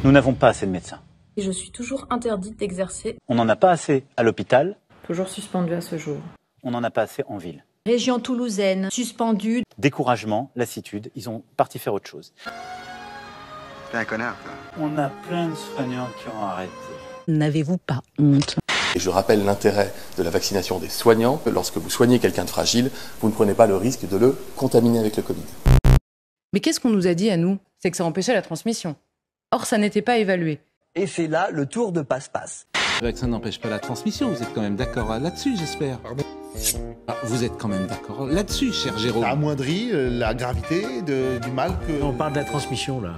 Nous n'avons pas assez de médecins. Et je suis toujours interdite d'exercer. On n'en a pas assez à l'hôpital. Toujours suspendu à ce jour. On n'en a pas assez en ville. Région toulousaine, suspendue. Découragement, lassitude, ils ont parti faire autre chose. T'es un connard, toi. On a plein de soignants qui ont arrêté. N'avez-vous pas honte? Et je rappelle l'intérêt de la vaccination des soignants. Lorsque vous soignez quelqu'un de fragile, vous ne prenez pas le risque de le contaminer avec le Covid. Mais qu'est-ce qu'on nous a dit à nous? C'est que ça empêchait la transmission. Or, ça n'était pas évalué. Et c'est là le tour de passe-passe. Le vaccin n'empêche pas la transmission, vous êtes quand même d'accord là-dessus, j'espère. Pardon. Vous êtes quand même d'accord là-dessus, cher Jérôme. Ça amoindrit la gravité du mal que... On parle de la transmission, là.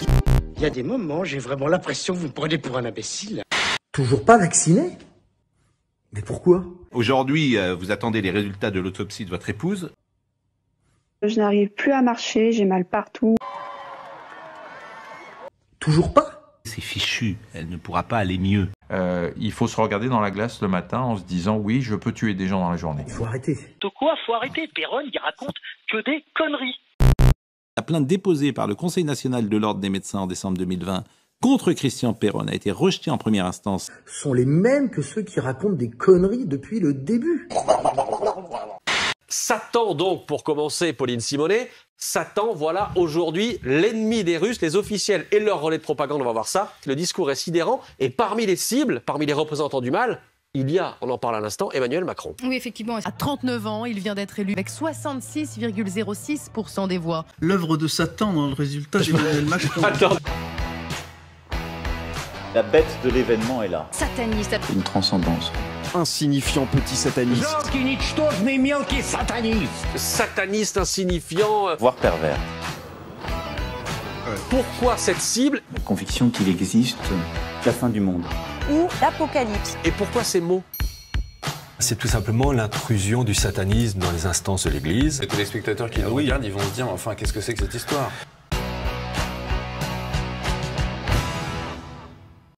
Il y a des moments, j'ai vraiment l'impression que vous me prenez pour un imbécile. Toujours pas vacciné? Mais pourquoi? Aujourd'hui, vous attendez les résultats de l'autopsie de votre épouse. Je n'arrive plus à marcher, j'ai mal partout. Toujours pas? C'est fichu, elle ne pourra pas aller mieux. Il faut se regarder dans la glace le matin en se disant oui, je peux tuer des gens dans la journée. Il faut arrêter. De quoi? Faut arrêter. Perron, il raconte que des conneries. La plainte déposée par le Conseil national de l'ordre des médecins en décembre 2020 contre Christian Perron a été rejetée en première instance. Sont les mêmes que ceux qui racontent des conneries depuis le début. Satan donc, pour commencer, Pauline Simonet. Satan, voilà aujourd'hui l'ennemi des Russes, les officiels et leurs relais de propagande, on va voir ça. Le discours est sidérant et parmi les cibles, parmi les représentants du mal, il y a, on en parle à l'instant, Emmanuel Macron. Oui, effectivement, à 39 ans, il vient d'être élu avec 66,06% des voix. L'œuvre de Satan dans le résultat d'Emmanuel Macron. Attends. La bête de l'événement est là. Sataniste. Une transcendance. Insignifiant petit sataniste. Sataniste, insignifiant. Voire pervers. Pourquoi cette cible? La conviction qu'il existe la fin du monde. Ou l'apocalypse. Et pourquoi ces mots? C'est tout simplement l'intrusion du satanisme dans les instances de l'Église. Et tous les spectateurs qui nous regardent, ils vont se dire, enfin, qu'est-ce que c'est que cette histoire?